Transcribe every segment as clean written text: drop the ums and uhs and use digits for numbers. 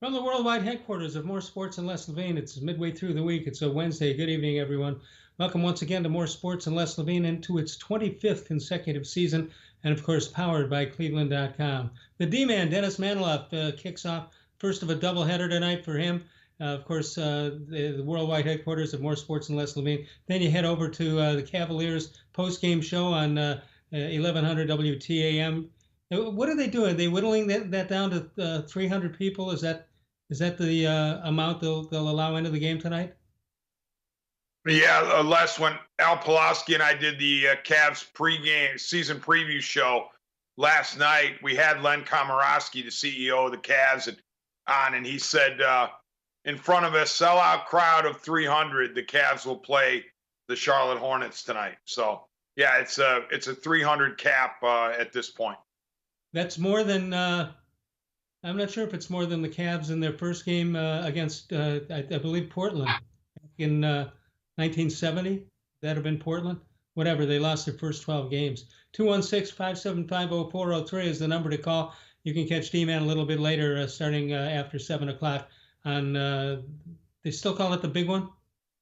From the worldwide headquarters of More Sports and Less Levine, it's midway through the week. It's a Wednesday. Good evening, everyone. Welcome once again to More Sports and Less Levine into its 25th consecutive season, and of course, powered by cleveland.com. The D-Man, Dennis Manoloff, kicks off first of a doubleheader tonight for him. Of course, the worldwide headquarters of More Sports and Less Levine. Then you head over to the Cavaliers post-game show on 1100 WTAM. What are they doing? Are they whittling that down to 300 people? Is that the amount they'll allow into the game tonight? Yeah, Les, when Al Pulaski and I did the Cavs pregame season preview show last night, we had Len Komoroski, the CEO of the Cavs, and he said, in front of a sellout crowd of 300, the Cavs will play the Charlotte Hornets tonight. So, yeah, it's a 300 cap at this point. That's more than I'm not sure if it's more than the Cavs in their first game against, I believe, Portland in 1970. That have been Portland? Whatever, they lost their first 12 games. 216-575-0403 is the number to call. You can catch D-Man a little bit later, starting after 7 o'clock on, they still call it the big one?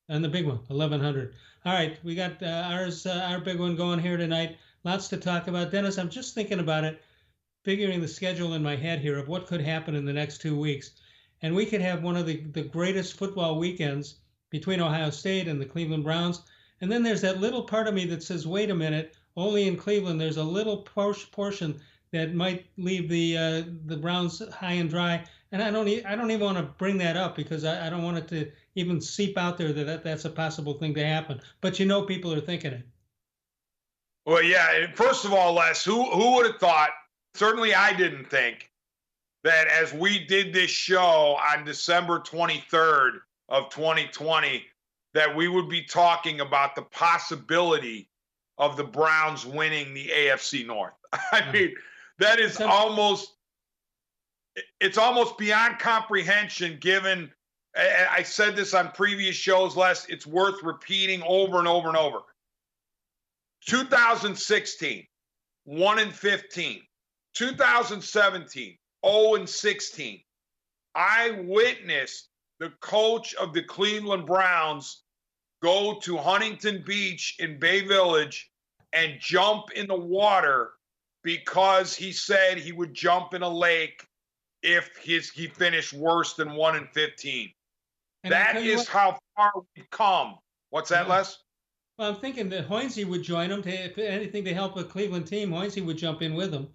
And the big one, 1100. All right, we got our big one going here tonight. Lots to talk about. Dennis, I'm just thinking about it, figuring the schedule in my head here of what could happen in the next 2 weeks. And we could have one of the greatest football weekends between Ohio State and the Cleveland Browns. And then there's that little part of me that says, wait a minute, only in Cleveland there's a little portion that might leave the Browns high and dry. And I don't even want to bring that up because I don't want it to even seep out there that's a possible thing to happen. But people are thinking it. Well, yeah, first of all, Les, who would have thought, certainly I didn't think, that as we did this show on December 23rd of 2020, that we would be talking about the possibility of the Browns winning the AFC North. I mean, that is it's almost beyond comprehension given, I said this on previous shows, Les, it's worth repeating over and over and over. 2016, 1-15. 2017, 0-16. I witnessed the coach of the Cleveland Browns go to Huntington Beach in Bay Village and jump in the water because he said he would jump in a lake if he finished worse than 1-15. That is how far we've come. What's that, Les? Well, I'm thinking that Hoynesy would join them. If anything to help a Cleveland team, Hoynesy would jump in with them.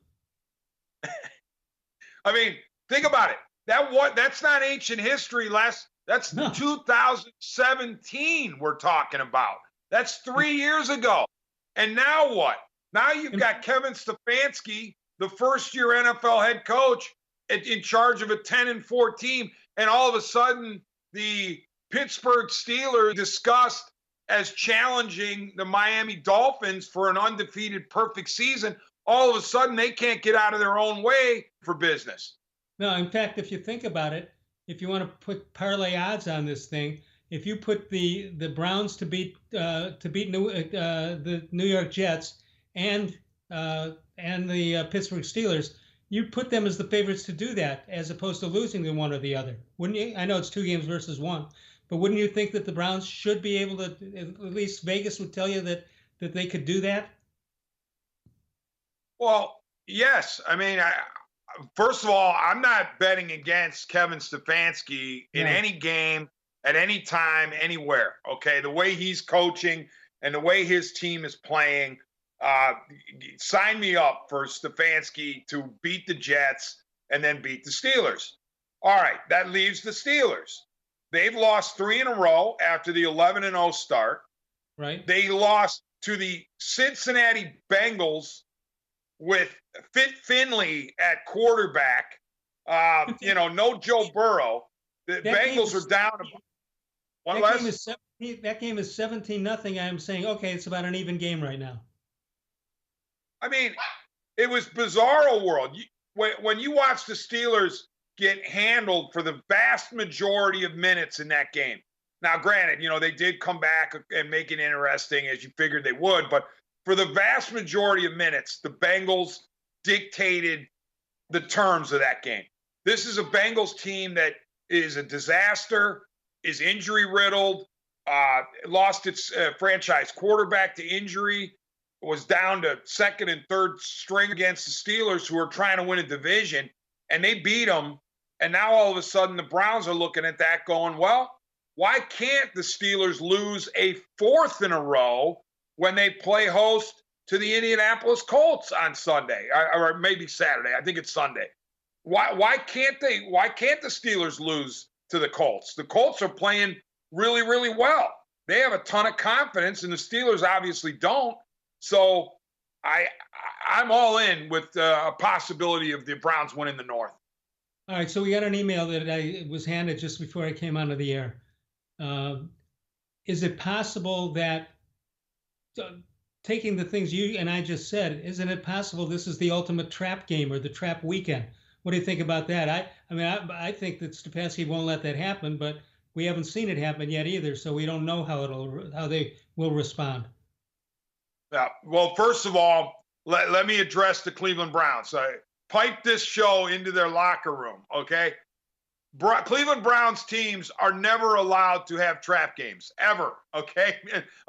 I mean, think about it. That's not ancient history, Les. That's 2017 we're talking about. That's 3 years ago. And now what? Now you've got Kevin Stefanski, the first-year NFL head coach, in charge of a 10-4 team, and all of a sudden the Pittsburgh Steelers discussed as challenging the Miami Dolphins for an undefeated perfect season. All of a sudden, they can't get out of their own way for business. No, in fact, if you think about it, if you want to put parlay odds on this thing, if you put the Browns to beat the New York Jets and the Pittsburgh Steelers, you put them as the favorites to do that, as opposed to losing to one or the other, wouldn't you? I know it's 2 games versus 1, but wouldn't you think that the Browns should be able to? At least Vegas would tell you that they could do that. Well, yes. I mean, first of all, I'm not betting against Kevin Stefanski in any game, at any time, anywhere. Okay, the way he's coaching and the way his team is playing, sign me up for Stefanski to beat the Jets and then beat the Steelers. All right, that leaves the Steelers. They've lost 3 in a row after the 11-0 start. Right. They lost to the Cincinnati Bengals with Fit Finley at quarterback, no Joe Burrow. The Bengals are down. That game is 17-0. I'm saying, okay, it's about an even game right now. I mean, it was bizarro world. When you watch the Steelers get handled for the vast majority of minutes in that game. Now, granted, they did come back and make it interesting as you figured they would, but for the vast majority of minutes, the Bengals dictated the terms of that game. This is a Bengals team that is a disaster, is injury riddled, lost its franchise quarterback to injury, was down to second and third string against the Steelers, who are trying to win a division, and they beat them. And now all of a sudden the Browns are looking at that going, well, why can't the Steelers lose a fourth in a row when they play host to the Indianapolis Colts on Sunday, or maybe Saturday? I think it's Sunday. Why can't they? Why can't the Steelers lose to the Colts? The Colts are playing really, really well. They have a ton of confidence, and the Steelers obviously don't. So I'm all in with a possibility of the Browns winning the North. All right, so we got an email that I was handed just before I came onto the air. Is it possible that, taking the things you and I just said, isn't it possible this is the ultimate trap game or the trap weekend? What do you think about that? I think that Stefanski won't let that happen, but we haven't seen it happen yet either, so we don't know how they will respond. Yeah. Well, first of all, let me address the Cleveland Browns. Pipe this show into their locker room, okay? Cleveland Browns teams are never allowed to have trap games, ever, okay?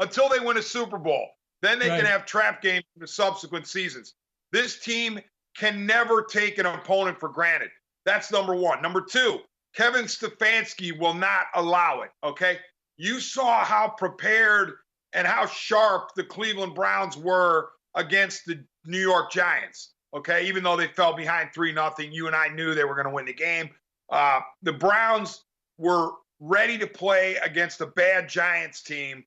Until they win a Super Bowl. Then they can have trap games in the subsequent seasons. This team can never take an opponent for granted. That's number one. Number two, Kevin Stefanski will not allow it, okay? You saw how prepared and how sharp the Cleveland Browns were against the New York Giants. Okay, even though they fell behind 3-0, you and I knew they were going to win the game. The Browns were ready to play against a bad Giants team.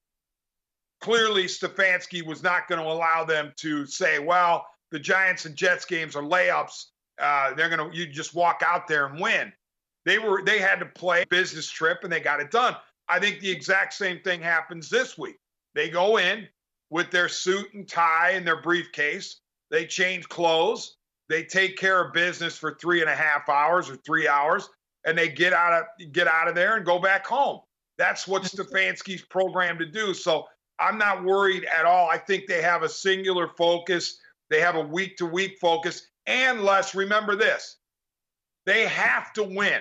Clearly, Stefanski was not going to allow them to say, well, the Giants and Jets games are layups. You just walk out there and win. They had to play a business trip, and they got it done. I think the exact same thing happens this week. They go in with their suit and tie and their briefcase. They change clothes. They take care of business for 3.5 hours or 3 hours, and they get out of there and go back home. That's what Stefanski's programmed to do. So I'm not worried at all. I think they have a singular focus. They have a week-to-week focus. And Les, remember this: they have to win.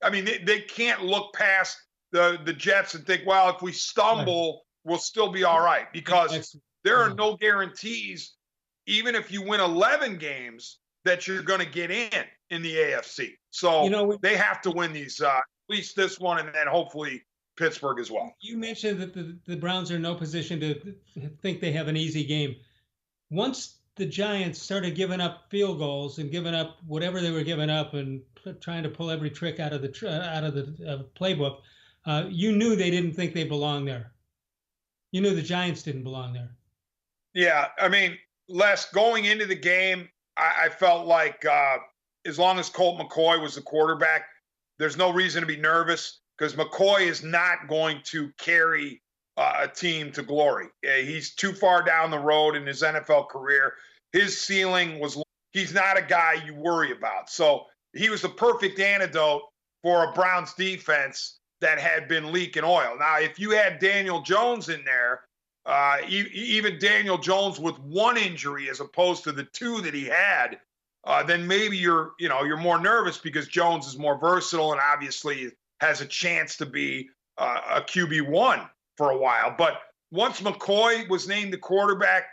I mean, they can't look past the Jets and think, well, if we stumble, we'll still be all right, because there are no guarantees. Even if you win 11 games, that you're going to get in the AFC. So they have to win these, at least this one, and then hopefully Pittsburgh as well. You mentioned that the Browns are in no position to think they have an easy game. Once the Giants started giving up field goals and giving up whatever they were giving up and trying to pull every trick out of the playbook, you knew they didn't think they belonged there. You knew the Giants didn't belong there. Yeah, I mean, Les, going into the game, I felt like as long as Colt McCoy was the quarterback, there's no reason to be nervous, because McCoy is not going to carry a team to glory. He's too far down the road in his NFL career. His ceiling was – he's not a guy you worry about. So he was the perfect antidote for a Browns defense that had been leaking oil. Now, if you had Daniel Jones in there, even Daniel Jones with one injury as opposed to the two that he had, then maybe you're more nervous, because Jones is more versatile and obviously has a chance to be a QB1 for a while. But once McCoy was named the quarterback,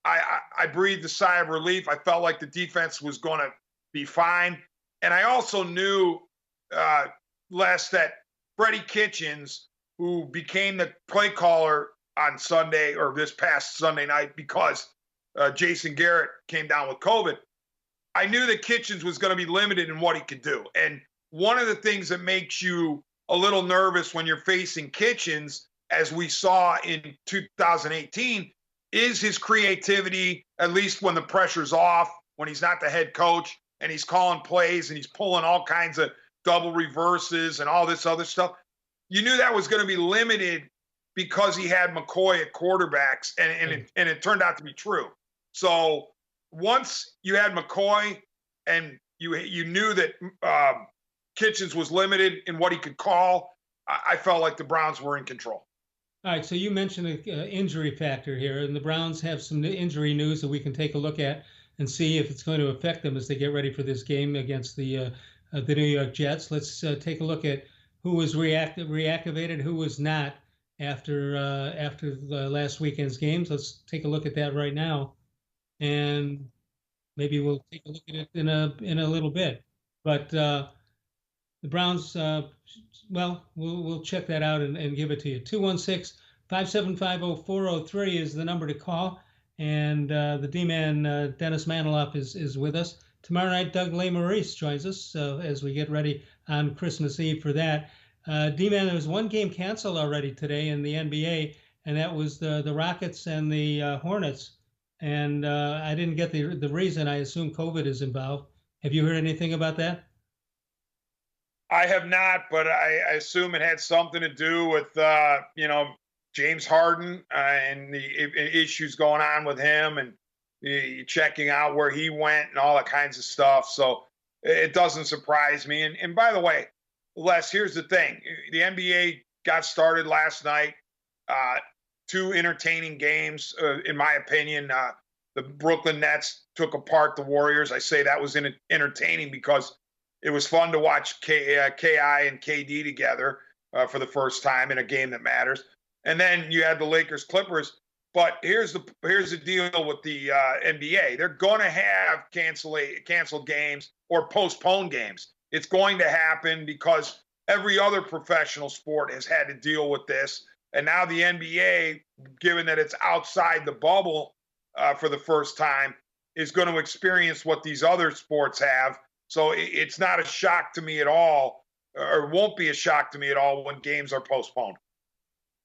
I breathed a sigh of relief. I felt like the defense was going to be fine. And I also knew, Les, that Freddie Kitchens, who became the play caller on Sunday, or this past Sunday night, because Jason Garrett came down with COVID, I knew that Kitchens was going to be limited in what he could do. And one of the things that makes you a little nervous when you're facing Kitchens, as we saw in 2018, is his creativity, at least when the pressure's off, when he's not the head coach and he's calling plays and he's pulling all kinds of double reverses and all this other stuff. You knew that was going to be limited because he had McCoy at quarterbacks, and it turned out to be true. So once you had McCoy and you knew that Kitchens was limited in what he could call, I felt like the Browns were in control. All right, so you mentioned the injury factor here, and the Browns have some injury news that we can take a look at and see if it's going to affect them as they get ready for this game against the the New York Jets. Let's take a look at who was reactivated, who was not after the last weekend's games. Let's take a look at that right now, and maybe we'll take a look at it in a little bit. But the Browns, well, we'll check that out and give it to you. 216-575-0403 is the number to call, and the D-man Dennis Manoloff is with us. Tomorrow night, Doug Lesmerises joins us as we get ready on Christmas Eve for that. D-man, there was one game canceled already today in the NBA, and that was the Rockets and the Hornets. And I didn't get the reason. I assume COVID is involved. Have you heard anything about that? I have not, but I assume it had something to do with James Harden and the issues going on with him and checking out where he went and all that kinds of stuff. So it doesn't surprise me. And by the way, Les, here's the thing. The NBA got started last night. Two entertaining games, in my opinion. The Brooklyn Nets took apart the Warriors. I say that was entertaining because it was fun to watch KI and KD together for the first time in a game that matters. And then you had the Lakers Clippers. But here's the deal with the NBA. They're going to have canceled games or postponed games. It's going to happen because every other professional sport has had to deal with this. And now the NBA, given that it's outside the bubble for the first time, is going to experience what these other sports have. So it's not a shock to me at all, or won't be a shock to me at all when games are postponed.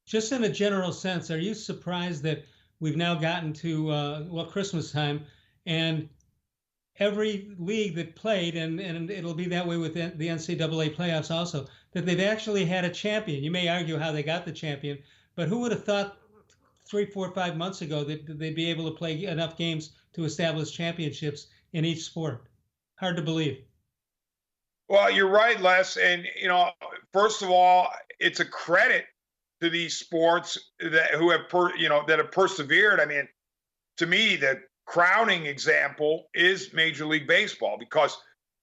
Just in a general sense, are you surprised that we've now gotten to, Christmas time, and every league that played, and it'll be that way with the NCAA playoffs also, that they've actually had a champion? You may argue how they got the champion, but who would have thought 3, 4, 5 months ago that they'd be able to play enough games to establish championships in each sport? Hard to believe. Well, you're right, Les. And, first of all, it's a credit to these sports that have persevered. I mean, to me, the crowning example is Major League Baseball, because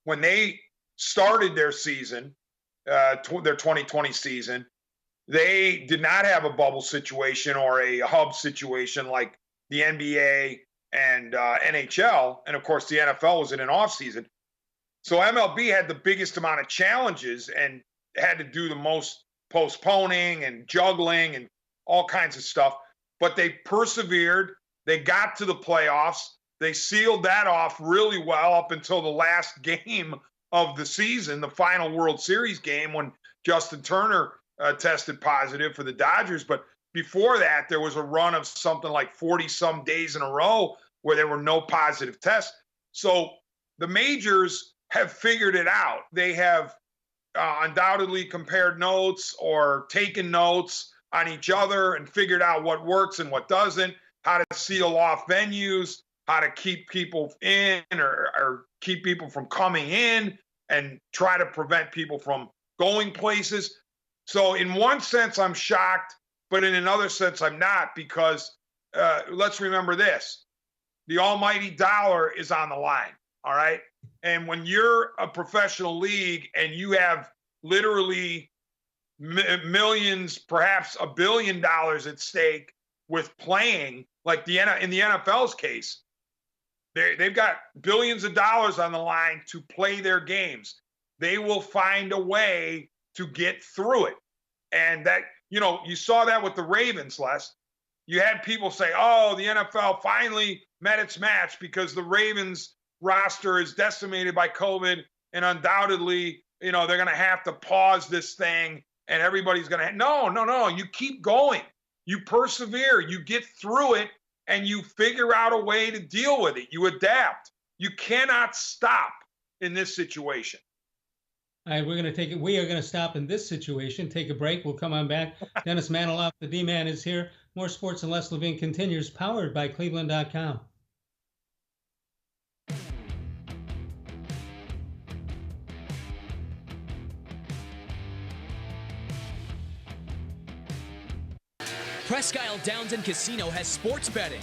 when they started their season, their 2020 season, they did not have a bubble situation or a hub situation like the NBA and NHL. And of course, the NFL was in an off season. So MLB had the biggest amount of challenges and had to do the most postponing and juggling and all kinds of stuff. But they persevered. They got to the playoffs. They sealed that off really well up until the last game of the season, the final World Series game, when Justin Turner tested positive for the Dodgers. But before that, there was a run of something like 40-some days in a row where there were no positive tests. So the majors have figured it out. They have undoubtedly compared notes or taken notes on each other and figured out what works and what doesn't, how to seal off venues, how to keep people in or keep people from coming in and try to prevent people from going places. So in one sense, I'm shocked, but in another sense, I'm not, because let's remember this. The almighty dollar is on the line, all right? And when you're a professional league and you have literally millions, perhaps $1 billion at stake with playing, like in the NFL's case, they've got billions of dollars on the line to play their games. They will find a way to get through it. And that, you saw that with the Ravens, Les. You had people say, oh, the NFL finally met its match because the Ravens roster is decimated by COVID, and undoubtedly, they're going to have to pause this thing, and everybody's going to. No. You keep going. You persevere. You get through it, and you figure out a way to deal with it. You adapt. You cannot stop in this situation. All right, we are going to stop in this situation, take a break. We'll come on back. Dennis Manoloff, the D-man, is here. More sports and Les Levine continues, powered by cleveland.com. Presque Isle Downs and Casino has sports betting.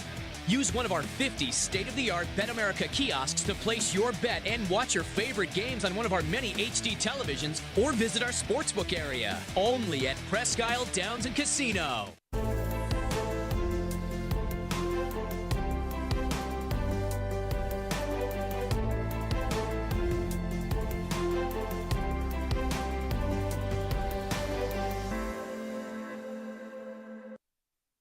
Use one of our 50 state-of-the-art Bet America kiosks to place your bet and watch your favorite games on one of our many HD televisions or visit our sportsbook area. Only at Presque Downs and Casino.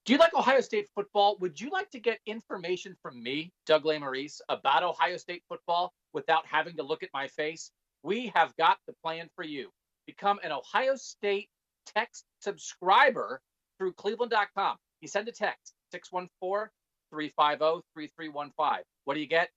Do you like Ohio State football? Would you like to get information from me, Doug Lesmerises, about Ohio State football without having to look at my face? We have got the plan for you. Become an Ohio State text subscriber through cleveland.com. You send a text, 614-350-3315. What do you get?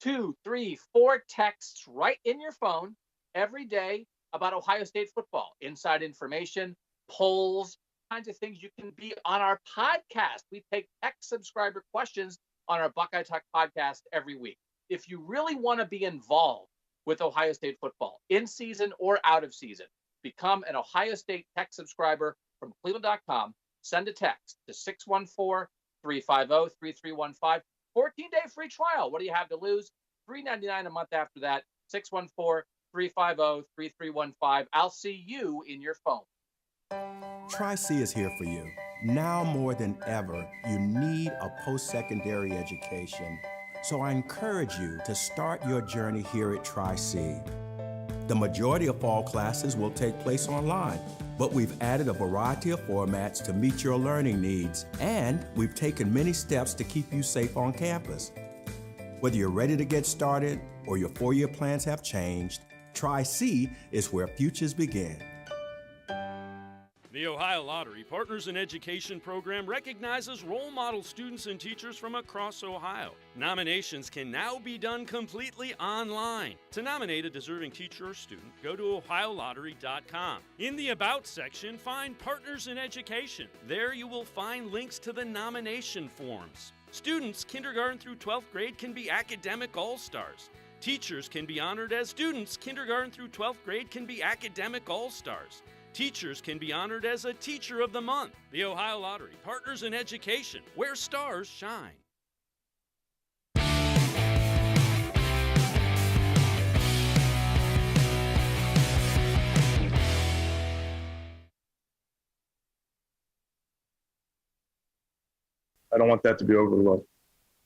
2, 3, 4 texts right in your phone every day about Ohio State football. Inside information, polls, kinds of things. You can be on our podcast. We take text subscriber questions on our Buckeye Talk podcast every week. If you really want to be involved with Ohio State football, in season or out of season, become an Ohio State text subscriber from cleveland.com. Send a text to 614-350-3315. 14-day free trial. What do you have to lose? $3.99 a month after that. 614-350-3315. I'll see you in your phone. Tri-C is here for you. Now more than ever, you need a post-secondary education. So I encourage you to start your journey here at Tri-C. The majority of fall classes will take place online, but we've added a variety of formats to meet your learning needs, and we've taken many steps to keep you safe on campus. Whether you're ready to get started or your four-year plans have changed, Tri-C is where futures begin. The Ohio Lottery Partners in Education program recognizes role model students and teachers from across Ohio. Nominations can now be done completely online. To nominate a deserving teacher or student, go to ohiolottery.com. In the About section, find Partners in Education. There you will find links to the nomination forms. Students kindergarten through 12th grade can be academic all-stars. Teachers can be honored as students kindergarten through 12th grade can be academic all-stars. Teachers can be honored as a Teacher of the Month. The Ohio Lottery, Partners in Education, where stars shine. I don't want that to be overlooked.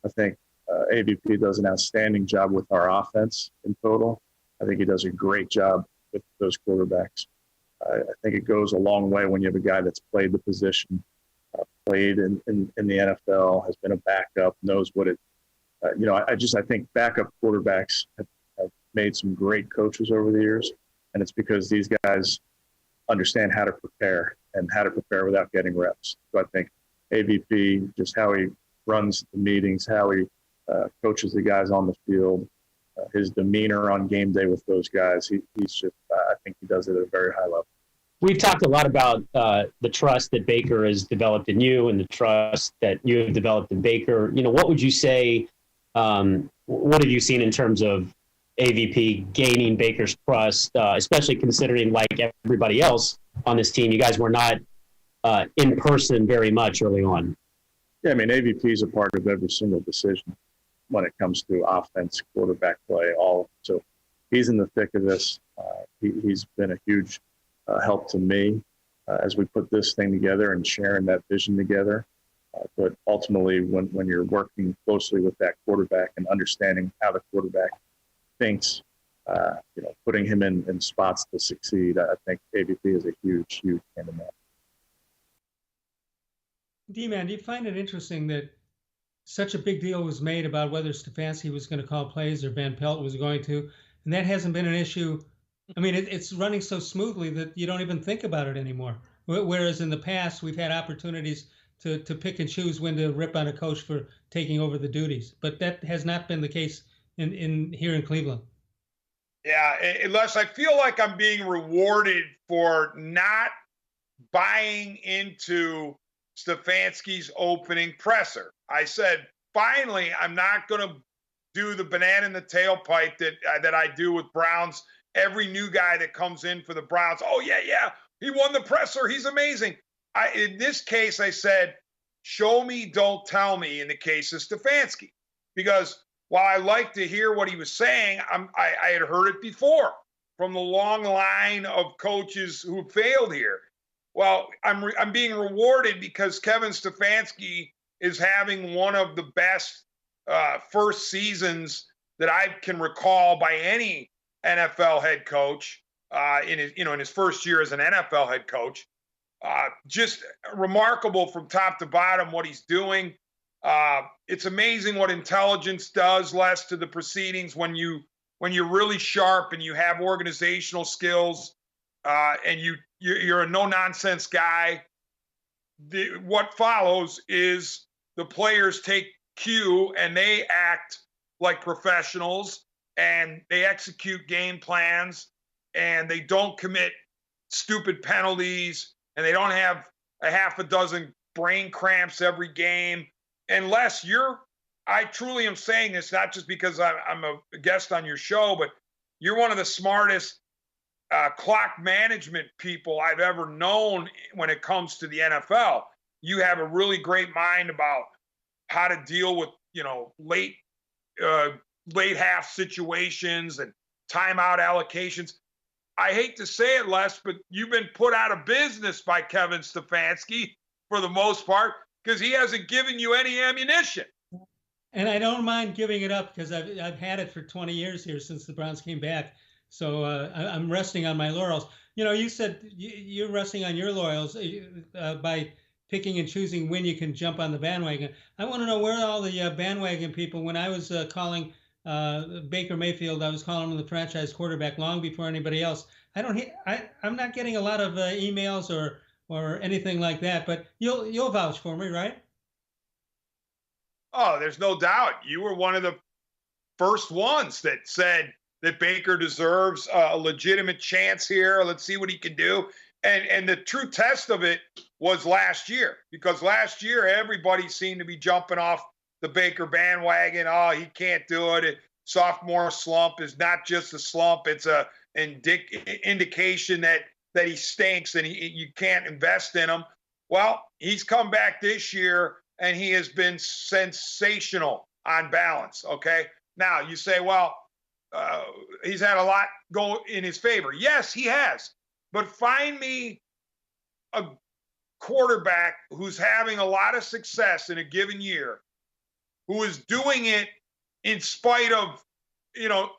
I think AVP does an outstanding job with our offense in total. I think he does a great job with those quarterbacks. I think it goes a long way when you have a guy that's played the position, played in the NFL, has been a backup, knows what it, I think backup quarterbacks have made some great coaches over the years. And it's because these guys understand how to prepare and how to prepare without getting reps. So I think AVP, just how he runs the meetings, how he coaches the guys on the field, his demeanor on game day with those guys, he's just, I think he does it at a very high level. We've talked a lot about the trust that Baker has developed in you and the trust that you have developed in Baker. What would you say, what have you seen in terms of AVP gaining Baker's trust, especially considering, like everybody else on this team, you guys were not in person very much early on? Yeah, AVP is a part of every single decision when it comes to offense, quarterback play, all. So he's in the thick of this. He's been a huge help to me as we put this thing together and sharing that vision together. But ultimately, when you're working closely with that quarterback and understanding how the quarterback thinks, putting him in spots to succeed, I think AVP is a huge, huge hand in that. D-Man, do you find it interesting that such a big deal was made about whether Stefanski was going to call plays or Van Pelt was going to, and that hasn't been an issue? It's running so smoothly that you don't even think about it anymore. Whereas in the past, we've had opportunities to pick and choose when to rip on a coach for taking over the duties. But that has not been the case in here in Cleveland. Yeah, unless I feel like I'm being rewarded for not buying into Stefanski's opening presser. I said, finally, I'm not going to do the banana in the tailpipe that I do with Browns. Every new guy that comes in for the Browns, oh, yeah, he won the presser. He's amazing. In this case, I said, show me, don't tell me in the case of Stefanski. Because while I like to hear what he was saying, I had heard it before from the long line of coaches who failed here. Well, I'm being rewarded because Kevin Stefanski is having one of the best first seasons that I can recall by any NFL head coach in his first year as an NFL head coach. Just remarkable from top to bottom what he's doing. It's amazing what intelligence does, Les, to the proceedings when you're really sharp and you have organizational skills and you're a no-nonsense guy. What follows is the players take cue and they act like professionals and they execute game plans and they don't commit stupid penalties and they don't have a half a dozen brain cramps every game. Unless I truly am saying this, not just because I'm a guest on your show, but you're one of the smartest clock management people I've ever known when it comes to the NFL. You have a really great mind about how to deal with, late half situations and timeout allocations. I hate to say it, Les, but you've been put out of business by Kevin Stefanski for the most part because he hasn't given you any ammunition. And I don't mind giving it up because I've had it for 20 years here since the Browns came back. So I'm resting on my laurels. You said you're resting on your laurels by picking and choosing when you can jump on the bandwagon. I want to know where all the bandwagon people, when I was calling Baker Mayfield, I was calling him the franchise quarterback long before anybody else. I'm not getting a lot of emails or anything like that, but you'll vouch for me, right? Oh, there's no doubt. You were one of the first ones that said that Baker deserves a legitimate chance here. Let's see what he can do. And the true test of it was last year, because last year everybody seemed to be jumping off the Baker bandwagon. Oh, he can't do it. Sophomore slump is not just a slump. It's an indication that he stinks and you can't invest in him. Well, he's come back this year and he has been sensational on balance, okay? Now, you say, well, he's had a lot go in his favor. Yes, he has. But find me a quarterback who's having a lot of success in a given year, who is doing it in spite of,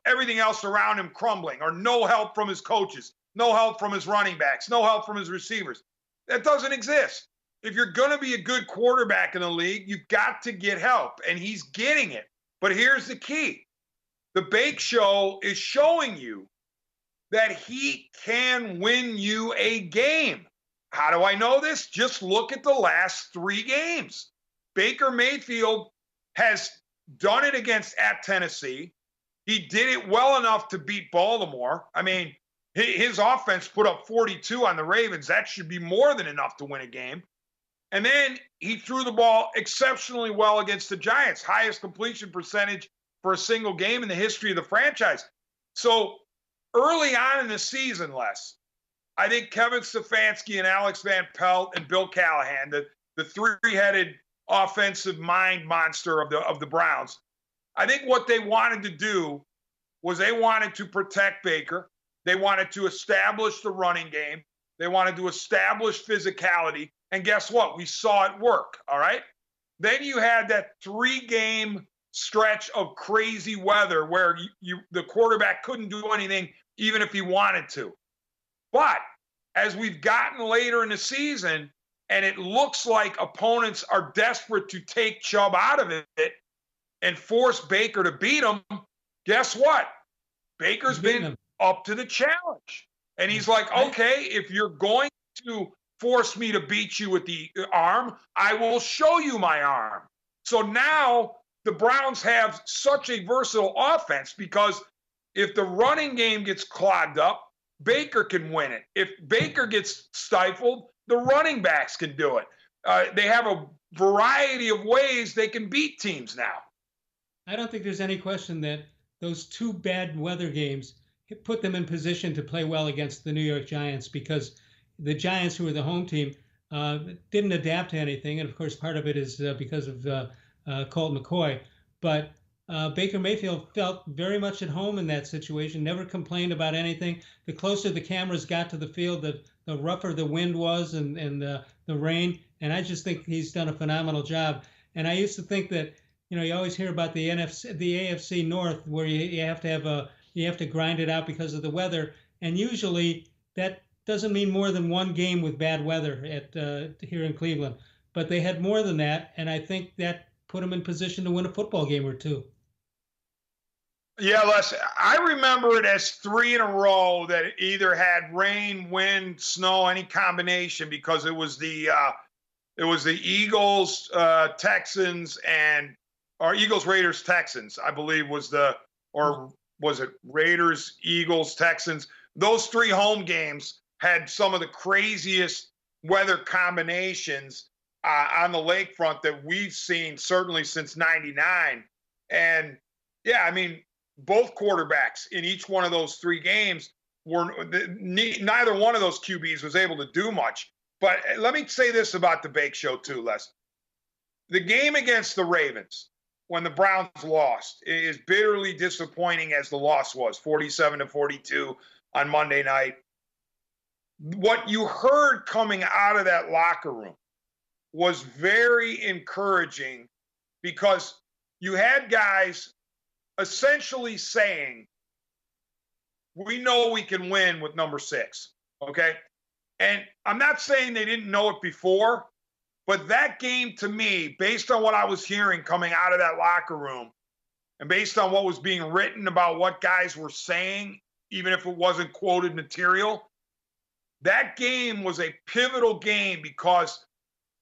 everything else around him crumbling, or no help from his coaches, no help from his running backs, no help from his receivers. That doesn't exist. If you're going to be a good quarterback in the league, you've got to get help, and he's getting it. But here's the key. The Bake Show is showing you that he can win you a game. How do I know this? Just look at the last 3 games. Baker Mayfield has done it at Tennessee. He did it well enough to beat Baltimore. I mean, his offense put up 42 on the Ravens. That should be more than enough to win a game. And then he threw the ball exceptionally well against the Giants, highest completion percentage for a single game in the history of the franchise. So early on in the season, Les, I think Kevin Stefanski and Alex Van Pelt and Bill Callahan, the three-headed offensive mind monster of the Browns, I think what they wanted to do was they wanted to protect Baker. They wanted to establish the running game. They wanted to establish physicality. And guess what? We saw it work, all right? Then you had that 3-game stretch of crazy weather where the quarterback couldn't do anything even if he wanted to. But as we've gotten later in the season, and it looks like opponents are desperate to take Chubb out of it and force Baker to beat him, guess what? Baker's been up to the challenge. And he's like, okay, if you're going to force me to beat you with the arm, I will show you my arm. So now the Browns have such a versatile offense because if the running game gets clogged up, Baker can win it. If Baker gets stifled, the running backs can do it. They have a variety of ways they can beat teams now. I don't think there's any question that those 2 bad weather games put them in position to play well against the New York Giants, because the Giants, who are the home team, didn't adapt to anything. And of course, part of it is because of Colt McCoy. But Baker Mayfield felt very much at home in that situation, never complained about anything. The closer the cameras got to the field, the rougher the wind was and the rain. And I just think he's done a phenomenal job. And I used to think that, you always hear about the AFC North, where you have to grind it out because of the weather. And usually that doesn't mean more than one game with bad weather here in Cleveland. But they had more than that, and I think that put them in position to win a football game or two. Yeah, Les, I remember it as 3 in a row that it either had rain, wind, snow, any combination, because it was the Eagles, Texans, or Eagles, Raiders, Texans, I believe or was it Raiders, Eagles, Texans? Those 3 home games had some of the craziest weather combinations on the lakefront that we've seen certainly since '99. And yeah, I mean, both quarterbacks in each one of those 3 games neither one of those QBs was able to do much. But let me say this about the Bake Show too, Les. The game against the Ravens, when the Browns lost, is bitterly disappointing as the loss was, 47-42 on Monday night. What you heard coming out of that locker room was very encouraging, because you had guys essentially saying, we know we can win with number 6, okay? And I'm not saying they didn't know it before, but that game to me, based on what I was hearing coming out of that locker room, and based on what was being written about what guys were saying, even if it wasn't quoted material, that game was a pivotal game, because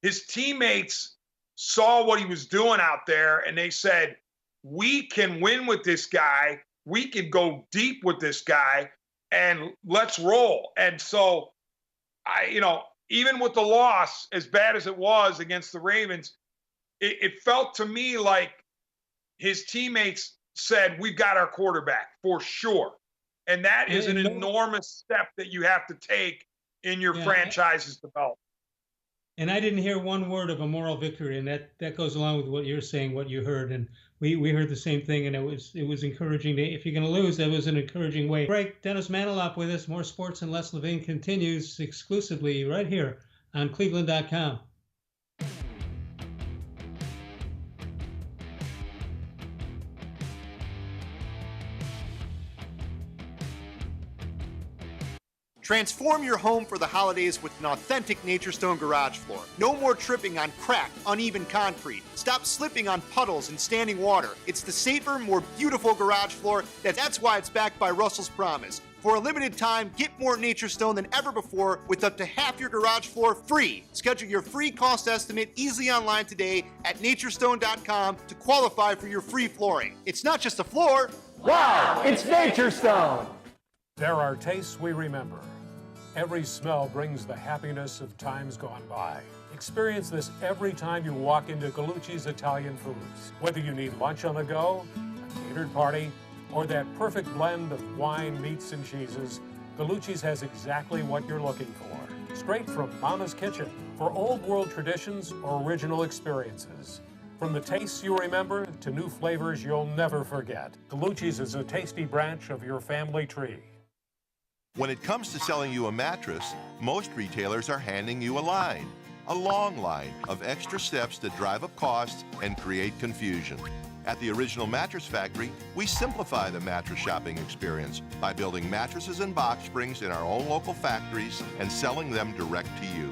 his teammates saw what he was doing out there, and they said, we can win with this guy. We can go deep with this guy, and let's roll. And so, even with the loss, as bad as it was against the Ravens, it felt to me like his teammates said, we've got our quarterback for sure. And that is an enormous step that you have to take in your franchise's development. And I didn't hear one word of a moral victory, and that goes along with what you're saying, what you heard. And we heard the same thing, and it was encouraging. If you're going to lose, that was an encouraging way. Right, Dennis Manoloff with us. More sports and less Levine continues exclusively right here on cleveland.com. Transform your home for the holidays with an authentic Nature Stone garage floor. No more tripping on cracked, uneven concrete. Stop slipping on puddles and standing water. It's the safer, more beautiful garage floor. That's why it's backed by Russell's Promise. For a limited time, get more Nature Stone than ever before with up to half your garage floor free. Schedule your free cost estimate easily online today at naturestone.com to qualify for your free flooring. It's not just a floor. Wow, it's Nature Stone. There are tastes we remember. Every smell brings the happiness of times gone by. Experience this every time you walk into Calucci's Italian Foods. Whether you need lunch on the go, a catered party, or that perfect blend of wine, meats, and cheeses, Calucci's has exactly what you're looking for. Straight from Mama's kitchen, for old world traditions or original experiences. From the tastes you remember to new flavors you'll never forget, Calucci's is a tasty branch of your family tree. When it comes to selling you a mattress, most retailers are handing you a long line of extra steps that drive up costs and create confusion. At the Original Mattress Factory, we simplify the mattress shopping experience by building mattresses and box springs in our own local factories and selling them direct to you.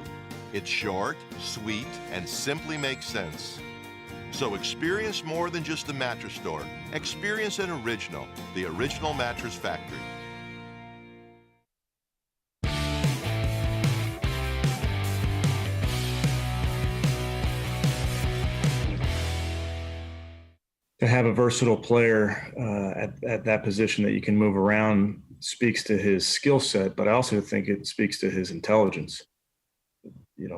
It's short, sweet, and simply makes sense. So experience more than just the mattress store. Experience an original, the Original Mattress Factory. To have a versatile player at that position that you can move around speaks to his skill set, but I also think it speaks to his intelligence.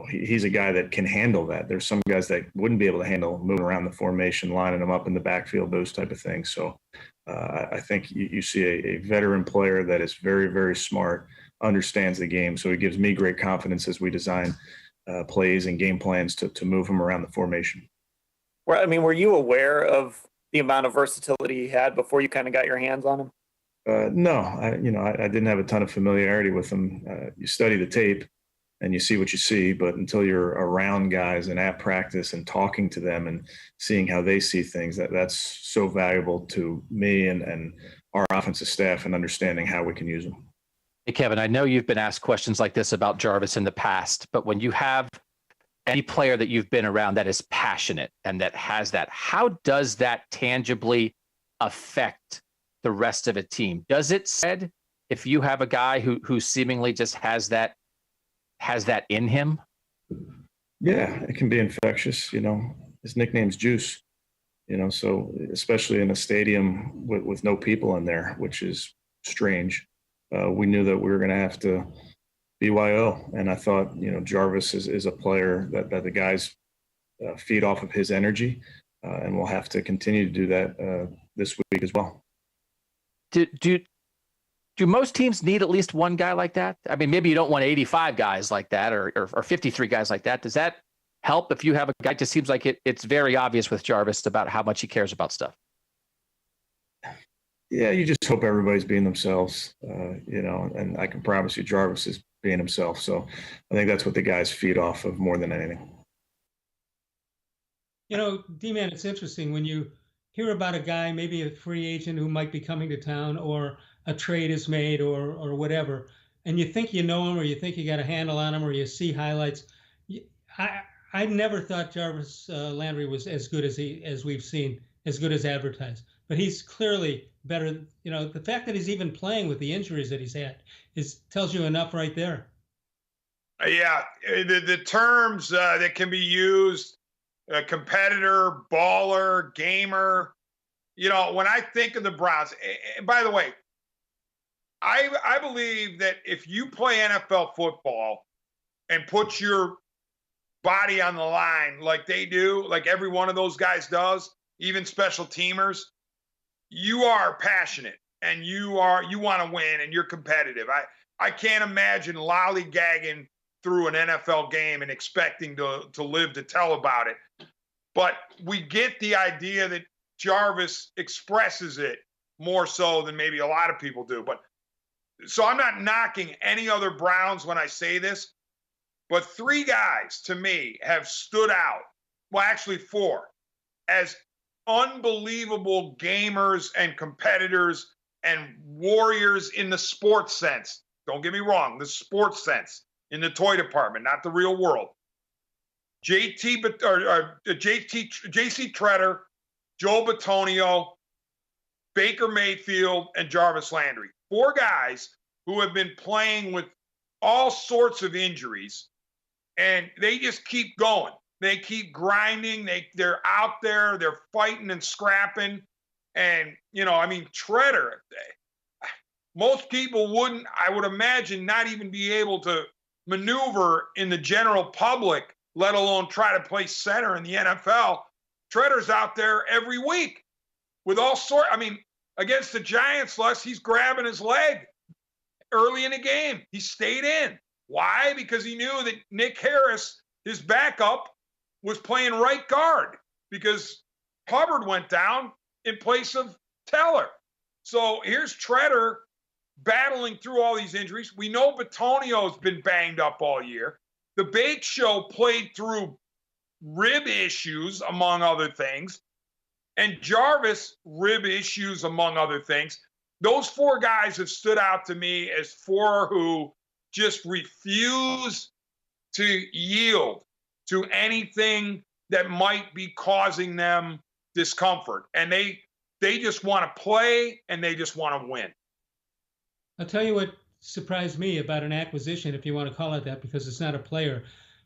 He's a guy that can handle that. There's some guys that wouldn't be able to handle moving around the formation, lining them up in the backfield, those type of things. So I think you see a veteran player that is very, very smart, understands the game. So it gives me great confidence as we design plays and game plans to move him around the formation. Well, I mean, were you aware of the amount of versatility he had before you kind of got your hands on him? No, I didn't have a ton of familiarity with him. You study the tape and you see what you see, but until you're around guys and at practice and talking to them and seeing how they see things, that's so valuable to me and our offensive staff and understanding how we can use them. Hey, Kevin, I know you've been asked questions like this about Jarvis in the past, but when you have any player that you've been around that is passionate and that has that, how does that tangibly affect the rest of a team? Does it said if you have a guy who seemingly just has that in him? Yeah, it can be infectious. His nickname's Juice. So especially in a stadium with no people in there, which is strange. We knew that we were going to have to BYO, and I thought, Jarvis is a player that the guys feed off of his energy, and we'll have to continue to do that this week as well. Do most teams need at least one guy like that? I mean, maybe you don't want 85 guys like that or 53 guys like that. Does that help if you have a guy? It just seems like it's very obvious with Jarvis about how much he cares about stuff. Yeah, you just hope everybody's being themselves, and I can promise you Jarvis is being himself. So I think that's what the guys feed off of more than anything. D-Man, it's interesting when you hear about a guy, maybe a free agent who might be coming to town or a trade is made or whatever, and you think you know him or you think you got a handle on him or you see highlights. I never thought Jarvis Landry was as good as we've seen, as good as advertised. But he's clearly better. The fact that he's even playing with the injuries that he's had tells you enough right there. Yeah, the terms that can be used, competitor, baller, gamer. When I think of the Browns, and by the way, I believe that if you play NFL football and put your body on the line like they do, like every one of those guys does, even special teamers, you are passionate and you want to win and you're competitive. I can't imagine lollygagging through an NFL game and expecting to live to tell about it. But we get the idea that Jarvis expresses it more so than maybe a lot of people do. But so I'm not knocking any other Browns when I say this, but 3 guys to me have stood out. Well, actually 4 as unbelievable gamers and competitors and warriors in the sports sense. Don't get me wrong, the sports sense in the toy department, not the real world. JC Tretter, Joe Bitonio, Baker Mayfield, and Jarvis Landry. 4 guys who have been playing with all sorts of injuries, and they just keep going. They keep grinding. They're out there. They're fighting and scrapping. And, Tretter, most people wouldn't, I would imagine, not even be able to maneuver in the general public, let alone try to play center in the NFL. Tretter's out there every week with all sorts. Against the Giants, Les, he's grabbing his leg early in the game. He stayed in. Why? Because he knew that Nick Harris, his backup, was playing right guard because Hubbard went down in place of Teller. So here's Tretter battling through all these injuries. We know Bitonio's been banged up all year. The Bake Show played through rib issues, among other things, and Jarvis rib issues, among other things. Those 4 guys have stood out to me as 4 who just refuse to yield to anything that might be causing them discomfort. And they just want to play and they just want to win. I'll tell you what surprised me about an acquisition, if you want to call it that, because it's not a player.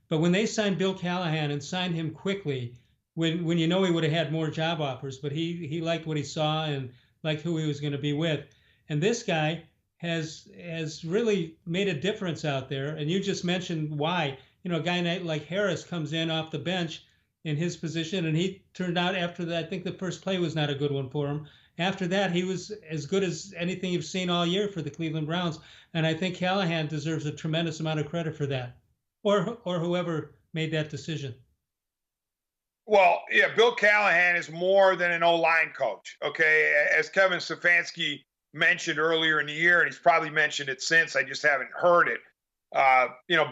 But when they signed Bill Callahan and signed him quickly, when he would have had more job offers, but he liked what he saw and liked who he was going to be with. And this guy has really made a difference out there. And you just mentioned why. A guy like Harris comes in off the bench in his position, and he turned out after that, I think the first play was not a good one for him. After that, he was as good as anything you've seen all year for the Cleveland Browns. And I think Callahan deserves a tremendous amount of credit for that. or whoever made that decision? Well, yeah, Bill Callahan is more than an O-line coach. Okay, as Kevin Stefanski mentioned earlier in the year, and he's probably mentioned it since. I just haven't heard it.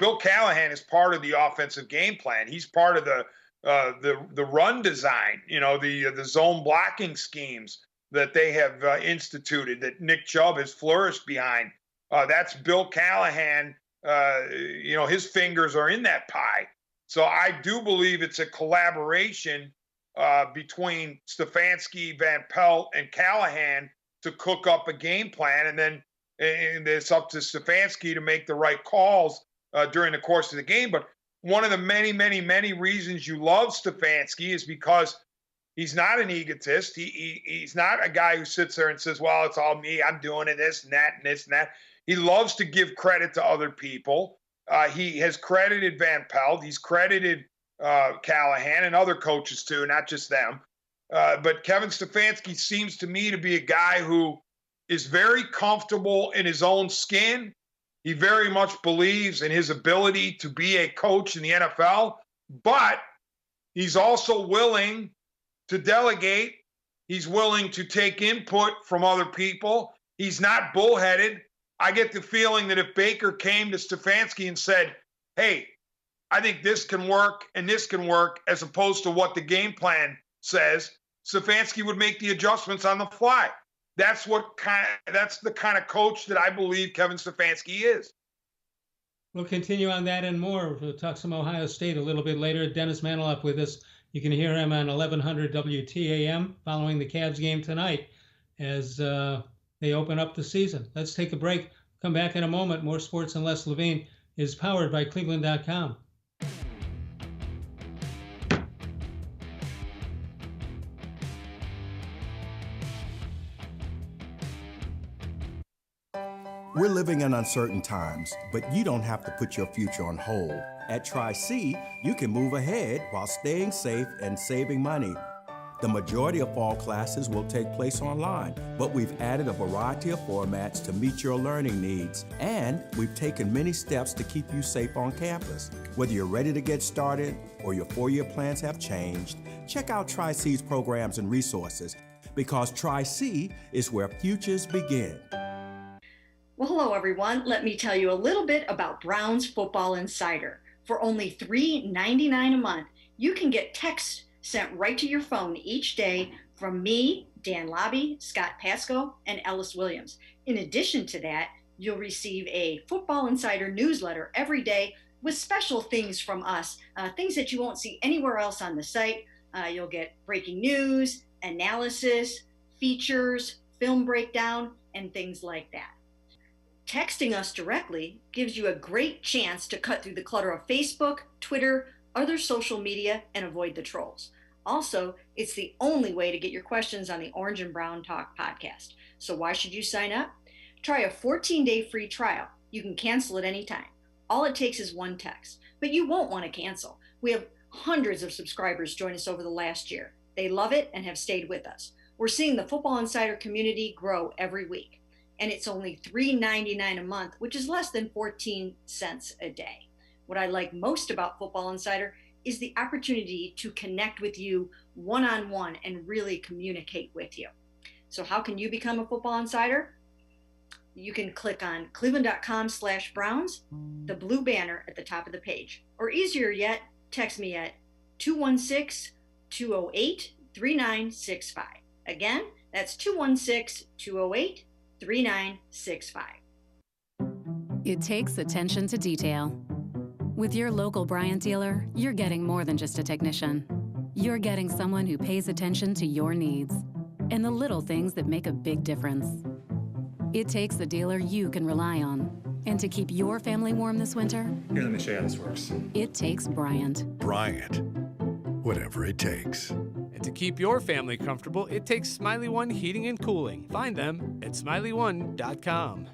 Bill Callahan is part of the offensive game plan. He's part of the run design. The zone blocking schemes that they have instituted that Nick Chubb has flourished behind. That's Bill Callahan. His fingers are in that pie. So I do believe it's a collaboration between Stefanski, Van Pelt, and Callahan to cook up a game plan, and it's up to Stefanski to make the right calls during the course of the game. But one of the many, many, many reasons you love Stefanski is because he's not an egotist. He's not a guy who sits there and says, well, it's all me. I'm doing it, this and that and this and that. He loves to give credit to other people. He has credited Van Pelt. He's credited Callahan and other coaches too, not just them. But Kevin Stefanski seems to me to be a guy who is very comfortable in his own skin. He very much believes in his ability to be a coach in the NFL, but he's also willing to delegate. He's willing to take input from other people. He's not bullheaded. I get the feeling that if Baker came to Stefanski and said, hey, I think this can work and this can work, as opposed to what the game plan says, Stefanski would make the adjustments on the fly. That's the kind of coach that I believe Kevin Stefanski is. We'll continue on that and more. We'll talk some Ohio State a little bit later. Dennis Manoloff with us. You can hear him on 1100 WTAM following the Cavs game tonight as they open up the season. Let's take a break. Come back in a moment. More Sports and Less Levine is powered by cleveland.com. We're living in uncertain times, but you don't have to put your future on hold. At Tri-C, you can move ahead while staying safe and saving money. The majority of fall classes will take place online, but we've added a variety of formats to meet your learning needs, and we've taken many steps to keep you safe on campus. Whether you're ready to get started or your four-year plans have changed, check out Tri-C's programs and resources, because Tri-C is where futures begin. Well, hello everyone. Let me tell you a little bit about Brown's Football Insider. For only $3.99 a month, you can get text sent right to your phone each day from me, Dan Lobby, Scott Pasco, and Ellis Williams. In addition to that, you'll receive a Football Insider newsletter every day with special things from us, things that you won't see anywhere else on the site. You'll get breaking news, analysis, features, film breakdown, and things like that. Texting us directly gives you a great chance to cut through the clutter of Facebook, Twitter, other social media, and avoid the trolls. Also, it's the only way to get your questions on the Orange and Brown Talk podcast. So why should you sign up? Try a 14-day free trial. You can cancel at any time. All it takes is one text, but you won't want to cancel. We have hundreds of subscribers join us over the last year. They love it and have stayed with us. We're seeing the Football Insider community grow every week. And it's only $3.99 a month, which is less than 14 cents a day. What I like most about Football Insider is the opportunity to connect with you one-on-one and really communicate with you. So how can you become a Football Insider? You can click on cleveland.com/Browns, the blue banner at the top of the page. Or easier yet, text me at 216-208-3965. Again, that's 216-208-3965. It takes attention to detail. With your local Bryant dealer, you're getting more than just a technician. You're getting someone who pays attention to your needs and the little things that make a big difference. It takes a dealer you can rely on. And to keep your family warm this winter, here, let me show you how this works. It takes Bryant. Bryant, whatever it takes. And to keep your family comfortable, it takes Smiley One Heating and Cooling. Find them at smiley1.com.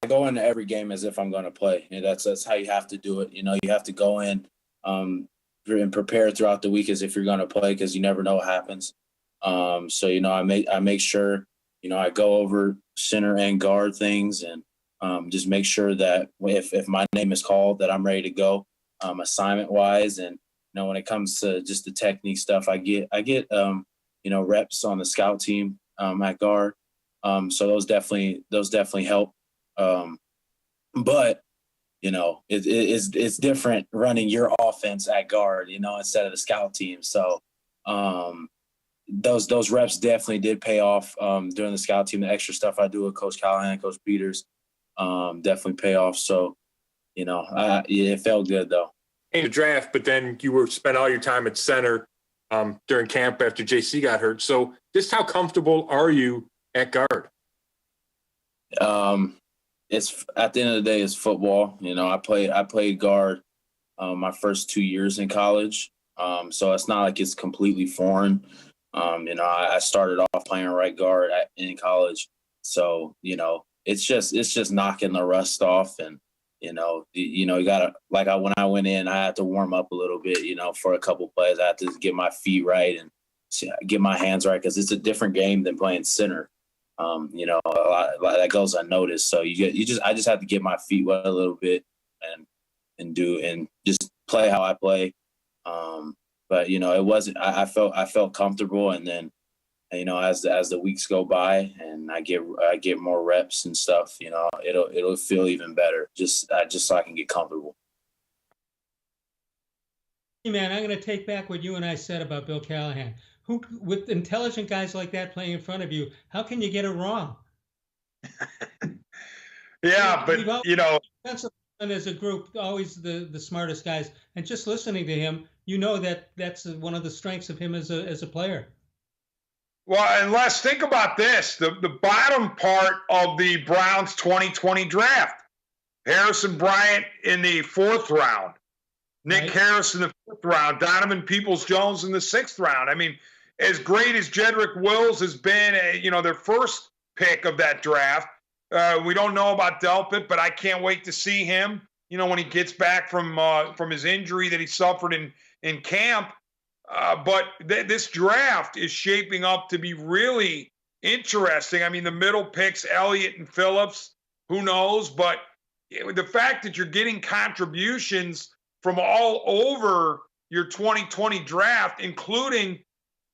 I go into every game as if I'm going to play, and that's how you have to do it. You know, you have to go in and prepare throughout the week as if you're going to play, because you never know what happens. So, I make sure, I go over center and guard things and just make sure that if my name is called, that I'm ready to go assignment wise. And, when it comes to just the technique stuff, I get reps on the scout team at guard. So those definitely help. But, it's different running your offense at guard, instead of the scout team. So those reps definitely did pay off during the scout team. The extra stuff I do with Coach Callahan, Coach Peters, definitely pay off. So, it felt good though. In the draft, but then you spent all your time at center during camp after JC got hurt. So just how comfortable are you at guard? It's at the end of the day, it's football. I played guard my first 2 years in college. So it's not like it's completely foreign. I started off playing right guard in college. So, it's just knocking the rust off. And, you gotta, when I went in, I had to warm up a little bit, for a couple plays. I had to get my feet right and get my hands right, because it's a different game than playing center. A lot that goes unnoticed. So I just have to get my feet wet a little bit and just play how I play. But it wasn't. I felt comfortable, and then as the weeks go by and I get more reps and stuff, it'll feel even better. Just so I can get comfortable. Hey man, I'm going to take back what you and I said about Bill Callahan. Who, with intelligent guys like that playing in front of you, how can you get it wrong? Yeah, but as a group, always the smartest guys, and just listening to him, that's one of the strengths of him as a player. Well, and Les, think about this: the bottom part of the Browns 2020 draft, Harrison Bryant in the 4th round, Nick Harris in the 5th round, Donovan Peoples-Jones in the 6th round. I mean, as great as Jedrick Wills has been, their first pick of that draft, we don't know about Delpit, but I can't wait to see him, when he gets back from his injury that he suffered in camp. But this draft is shaping up to be really interesting. I mean, the middle picks, Elliott and Phillips, who knows? But the fact that you're getting contributions from all over your 2020 draft, including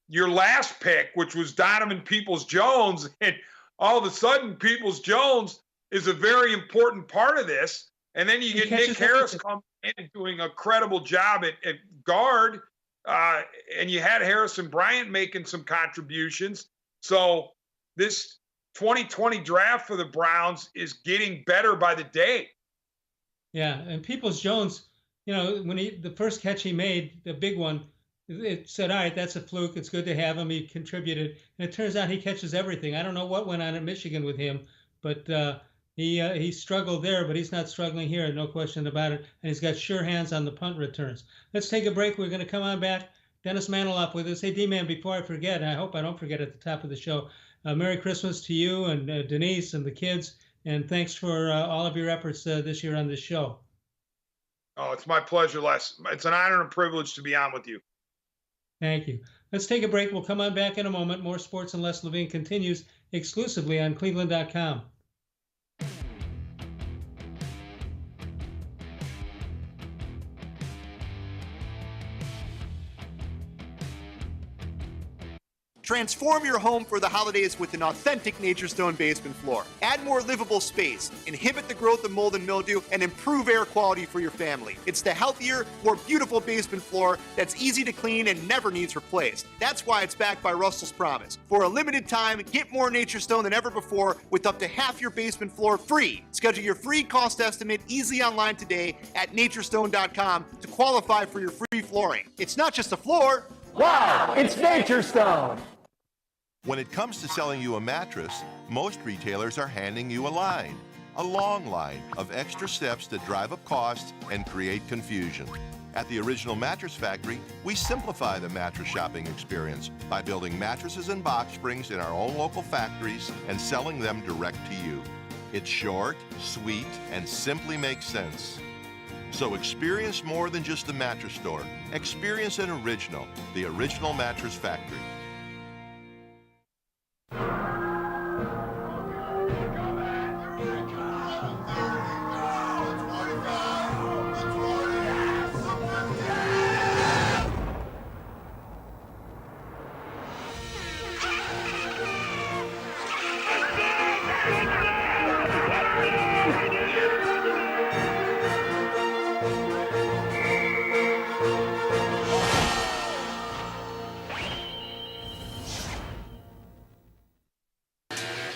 your last pick, which was Donovan Peoples-Jones, and all of a sudden Peoples-Jones is a very important part of this. And then you get Nick Harris coming in and doing a credible job at guard. And you had Harrison Bryant making some contributions. So this 2020 draft for the Browns is getting better by the day. Yeah, and Peoples-Jones, when the first catch he made, the big one, it said, all right, that's a fluke. It's good to have him. He contributed. And it turns out he catches everything. I don't know what went on in Michigan with him, but he struggled there, but he's not struggling here, no question about it. And he's got sure hands on the punt returns. Let's take a break. We're going to come on back. Dennis Manoloff with us. Hey, D-Man, before I forget, and I hope I don't forget at the top of the show, Merry Christmas to you and Denise and the kids. And thanks for all of your efforts this year on this show. Oh, it's my pleasure, Les. It's an honor and a privilege to be on with you. Thank you. Let's take a break. We'll come on back in a moment. More Sports and Les Levine continues exclusively on cleveland.com. Transform your home for the holidays with an authentic Nature Stone basement floor. Add more livable space, inhibit the growth of mold and mildew, and improve air quality for your family. It's the healthier, more beautiful basement floor that's easy to clean and never needs replaced. That's why it's backed by Russell's Promise. For a limited time, get more Nature Stone than ever before with up to half your basement floor free. Schedule your free cost estimate easily online today at naturestone.com to qualify for your free flooring. It's not just a floor. Wow, it's Nature Stone. When it comes to selling you a mattress, most retailers are handing you a long line of extra steps that drive up costs and create confusion. At the Original Mattress Factory, we simplify the mattress shopping experience by building mattresses and box springs in our own local factories and selling them direct to you. It's short, sweet, and simply makes sense. So experience more than just the mattress store. Experience an original, the Original Mattress Factory.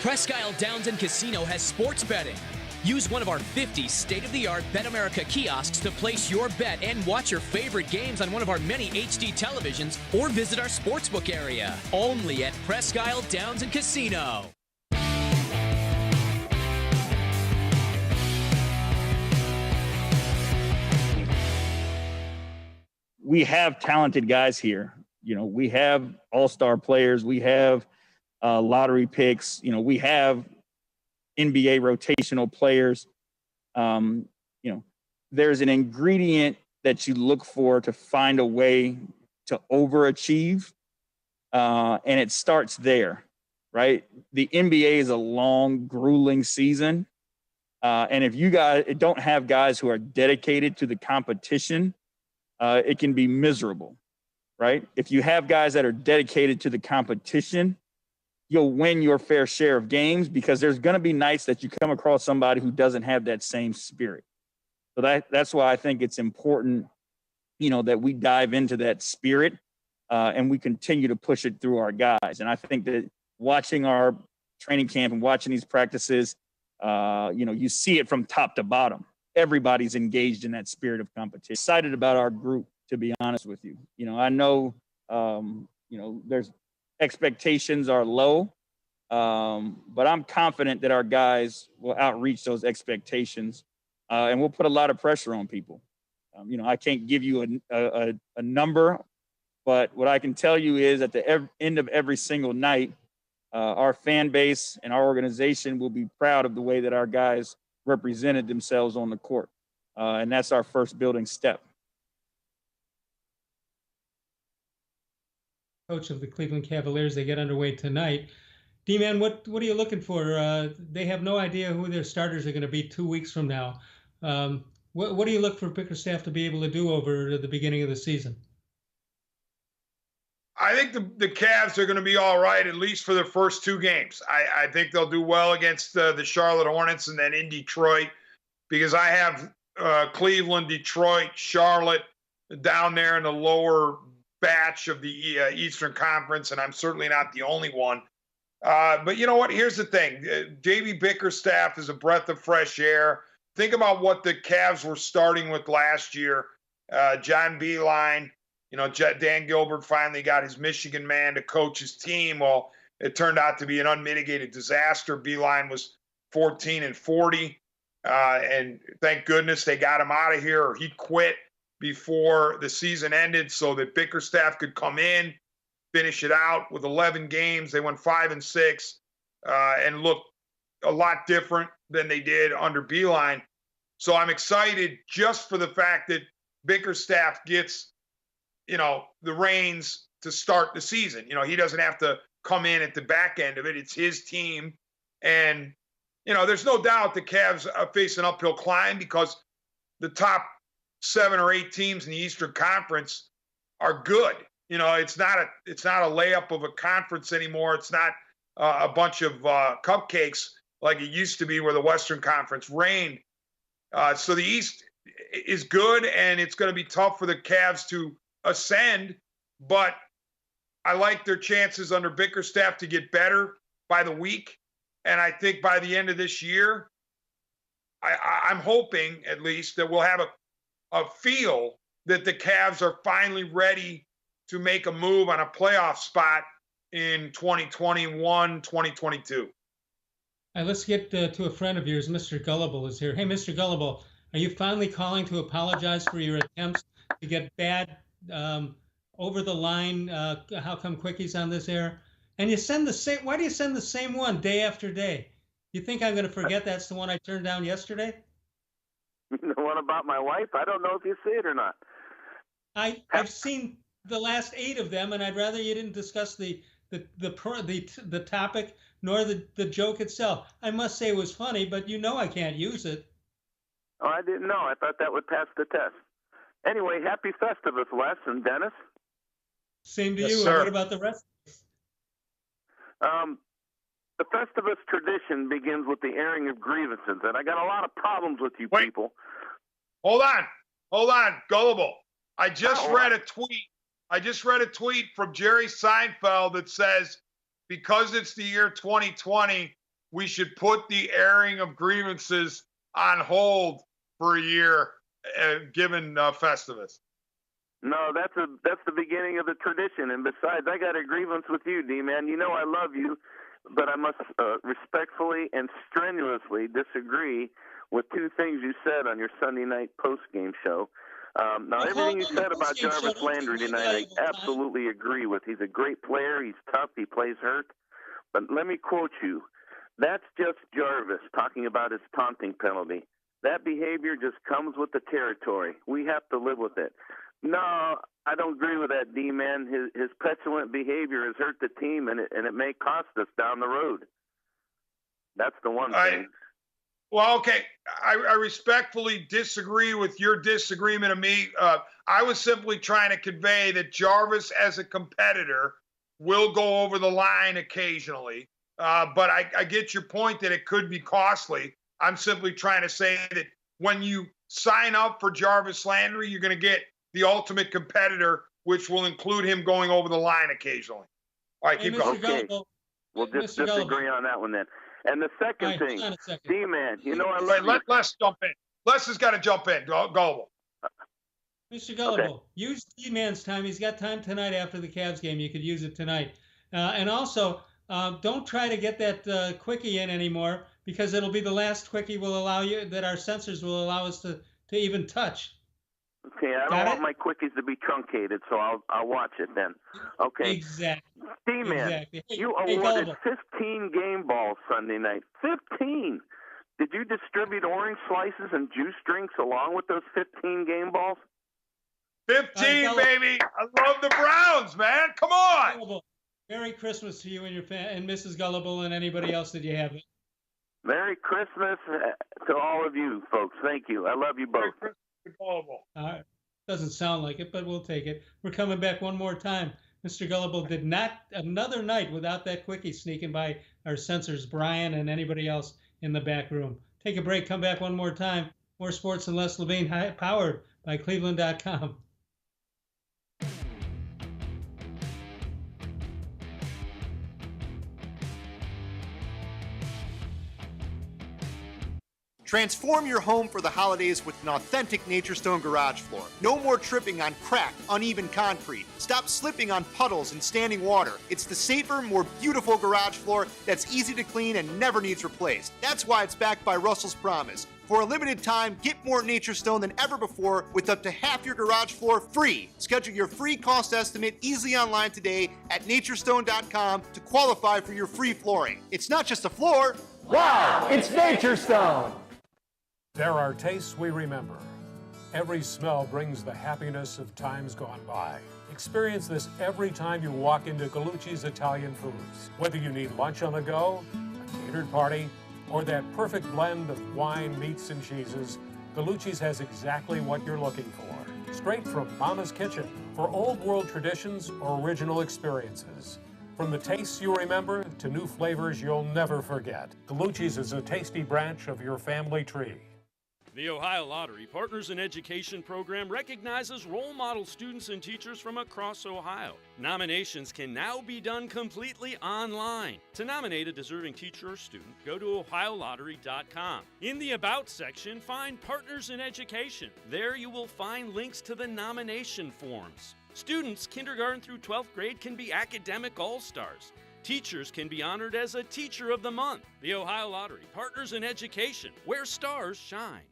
Presque Downs and Casino has sports betting. Use one of our 50 state-of-the-art Bet America kiosks to place your bet and watch your favorite games on one of our many HD televisions or visit our sportsbook area. Only at Presque Downs and Casino. We have talented guys here. You know, we have all-star players. We have lottery picks. You know, we have NBA rotational players. You know, there's an ingredient that you look for to find a way to overachieve. And it starts there, right? The NBA is a long, grueling season. And if you guys don't have guys who are dedicated to the competition, it can be miserable, right? If you have guys that are dedicated to the competition, you'll win your fair share of games, because there's going to be nights that you come across somebody who doesn't have that same spirit. So that's why I think it's important, you know, that we dive into that spirit and we continue to push it through our guys. And I think that watching our training camp and watching these practices, you know, you see it from top to bottom. Everybody's engaged in that spirit of competition. Excited about our group, to be honest with you. You know, I know, you know, there's expectations are low, but I'm confident that our guys will outreach those expectations, and we'll put a lot of pressure on people. You know, I can't give you a number, but what I can tell you is at the end of every single night, our fan base and our organization will be proud of the way that our guys represented themselves on the court. And that's our first building step. Coach of the Cleveland Cavaliers, they get underway tonight. D-Man, what are you looking for? They have no idea who their starters are going to be 2 weeks from now. What do you look for Bickerstaff to be able to do over the beginning of the season? I think the Cavs are going to be all right, at least for their first two games. I think they'll do well against the Charlotte Hornets and then in Detroit, because I have Cleveland, Detroit, Charlotte down there in the lower batch of the Eastern Conference, and I'm certainly not the only one. But you know what? Here's the thing. J.B. Bickerstaff is a breath of fresh air. Think about what the Cavs were starting with last year. John Beilein. You know, Dan Gilbert finally got his Michigan man to coach his team. Well, it turned out to be an unmitigated disaster. Beilein was 14-40. And thank goodness they got him out of here, or he quit before the season ended so that Bickerstaff could come in, finish it out with 11 games. They went 5-6 and looked a lot different than they did under Beilein. So I'm excited just for the fact that Bickerstaff gets, you know, the reins to start the season. You know, he doesn't have to come in at the back end of it. It's his team. And, you know, there's no doubt the Cavs face an uphill climb because the top 7 or 8 teams in the Eastern Conference are good. You know, it's not a layup of a conference anymore. It's not a bunch of cupcakes like it used to be where the Western Conference reigned. So the East is good, and it's going to be tough for the Cavs to ascend, but I like their chances under Bickerstaff to get better by the week. And I think by the end of this year, I'm hoping at least that we'll have a feel that the Cavs are finally ready to make a move on a playoff spot in 2021, 2022. Let's get to a friend of yours. Mr. Gullible is here. Hey, Mr. Gullible, are you finally calling to apologize for your attempts to get bad over the line how come quickies on this air? And you send the same, why do you send the same one day after day? You think I'm going to forget that's the one I turned down yesterday? The one about my wife? I don't know if you see it or not. I've seen the last 8 of them, and I'd rather you didn't discuss the topic nor the joke itself. I must say it was funny, but you know I can't use it. Oh, I didn't know. I thought that would pass the test. Anyway, happy Festivus, Wes and Dennis. Same to Yes, you. sir. And what about the rest? The Festivus tradition begins with the airing of grievances, and I got a lot of problems with you people. Hold on, Gullible. I just read a tweet from Jerry Seinfeld that says, because it's the year 2020, we should put the airing of grievances on hold for a year, given Festivus. No, that's the beginning of the tradition. And besides, I got a grievance with you, D-Man. You know I love you, but I must respectfully and strenuously disagree with two things you said on your Sunday night post-game show. Now, everything you said about Jarvis Landry tonight, I absolutely agree with. He's a great player. He's tough. He plays hurt. But let me quote you. That's just Jarvis talking about his taunting penalty. That behavior just comes with the territory. We have to live with it. No, I don't agree with that, D-Man. His petulant behavior has hurt the team, and it may cost us down the road. That's the one thing. Well, okay, I respectfully disagree with your disagreement of me. I was simply trying to convey that Jarvis, as a competitor, will go over the line occasionally. But I get your point that it could be costly. I'm simply trying to say that when you sign up for Jarvis Landry, you're going to get the ultimate competitor, which will include him going over the line occasionally. All right, keep going. Okay. We'll just disagree on that one then. And the second thing, D-Man, you know I love Let Les jump in. Les has got to jump in. Gullible. Mr. Gullible, use D-Man's time. He's got time tonight after the Cavs game. You could use it tonight. And also, don't try to get that quickie in anymore, because it'll be the last quickie will allow you, that our sensors will allow us to even touch. Okay, I don't want my quickies to be truncated, so I'll watch it then. Okay. Exactly. D-Man, exactly. You awarded 15 game balls Sunday night. 15! Did you distribute orange slices and juice drinks along with those 15 game balls? 15, baby! I love the Browns, man! Come on! Gullible. Merry Christmas to you and your and Mrs. Gullible and anybody else that you have. Merry Christmas to all of you, folks. Thank you. I love you both. Doesn't sound like it, but we'll take it. We're coming back one more time. Mr. Gullible did not another night without that quickie sneaking by our censors, Brian and anybody else in the back room. Take a break, come back one more time. More sports and less Levine, powered by cleveland.com. Transform your home for the holidays with an authentic Nature Stone garage floor. No more tripping on cracked, uneven concrete. Stop slipping on puddles and standing water. It's the safer, more beautiful garage floor that's easy to clean and never needs replaced. That's why it's backed by Russell's Promise. For a limited time, get more Nature Stone than ever before with up to half your garage floor free. Schedule your free cost estimate easily online today at naturestone.com to qualify for your free flooring. It's not just a floor. Wow, it's Nature Stone. There are tastes we remember. Every smell brings the happiness of times gone by. Experience this every time you walk into Calucci's Italian Foods. Whether you need lunch on the go, a catered party, or that perfect blend of wine, meats, and cheeses, Calucci's has exactly what you're looking for. Straight from Mama's kitchen for old world traditions or original experiences. From the tastes you remember to new flavors you'll never forget, Calucci's is a tasty branch of your family tree. The Ohio Lottery Partners in Education program recognizes role model students and teachers from across Ohio. Nominations can now be done completely online. To nominate a deserving teacher or student, go to ohiolottery.com. In the About section, find Partners in Education. There you will find links to the nomination forms. Students kindergarten through 12th grade can be academic all-stars. Teachers can be honored as a Teacher of the Month. The Ohio Lottery Partners in Education, where stars shine.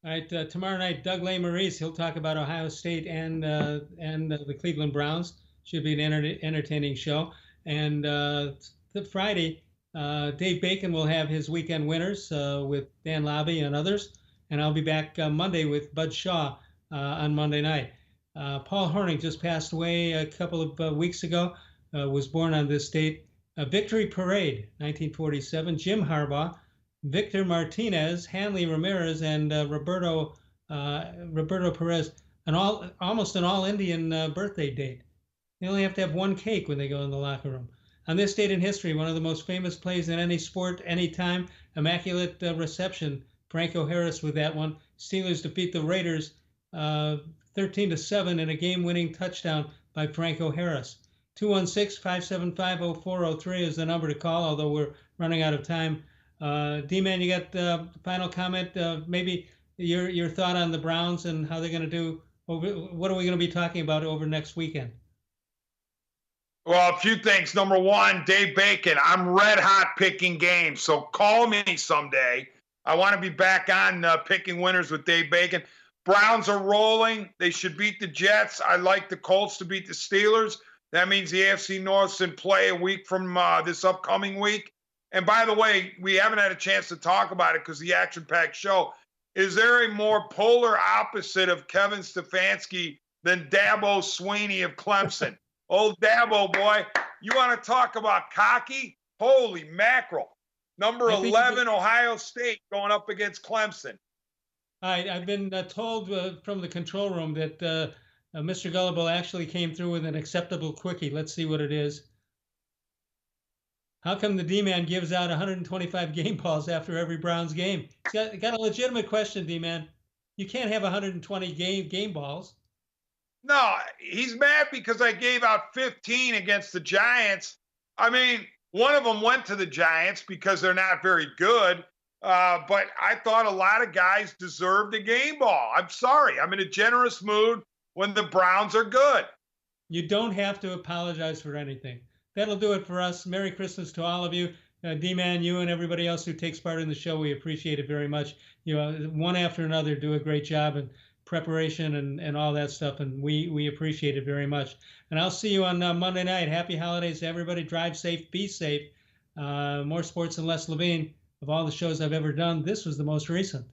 All right, tomorrow night, Doug Maurice, he'll talk about Ohio State and the Cleveland Browns. Should be an entertaining show. And Friday, Dave Bacon will have his weekend winners with Dan Lobby and others. And I'll be back Monday with Bud Shaw on Monday night. Paul Hornung just passed away a couple of weeks ago, was born on this date. Victory Parade, 1947, Jim Harbaugh, Victor Martinez, Hanley Ramirez, and Roberto Perez, almost an all-Indian birthday date. They only have to have one cake when they go in the locker room. On this date in history, one of the most famous plays in any sport, anytime, Immaculate Reception, Franco Harris with that one. Steelers defeat the Raiders 13-7 in a game-winning touchdown by Franco Harris. 216-575-0403 is the number to call, although we're running out of time. D-Man, you got the final comment? Maybe your thought on the Browns and how they're going to do. What are we going to be talking about over next weekend? Well, a few things. Number one, Dave Bacon. I'm red hot picking games, so call me someday. I want to be back on picking winners with Dave Bacon. Browns are rolling. They should beat the Jets. I like the Colts to beat the Steelers. That means the AFC North's in play a week from this upcoming week. And by the way, we haven't had a chance to talk about it because the action-packed show. Is there a more polar opposite of Kevin Stefanski than Dabo Swinney of Clemson? Old Dabo boy, you want to talk about cocky? Holy mackerel. Number 11, Ohio State going up against Clemson. I've been told from the control room that Mr. Gullible actually came through with an acceptable quickie. Let's see what it is. How come the D-Man gives out 125 game balls after every Browns game? Got a legitimate question, D-Man. You can't have 120 game balls. No, he's mad because I gave out 15 against the Giants. I mean, one of them went to the Giants because they're not very good. But I thought a lot of guys deserved a game ball. I'm sorry. I'm in a generous mood when the Browns are good. You don't have to apologize for anything. That'll do it for us. Merry Christmas to all of you. D-Man, you and everybody else who takes part in the show, we appreciate it very much. You know, one after another do a great job in preparation and all that stuff, and we appreciate it very much. And I'll see you on Monday night. Happy holidays to everybody. Drive safe, be safe. More sports and less Levine. Of all the shows I've ever done, this was the most recent.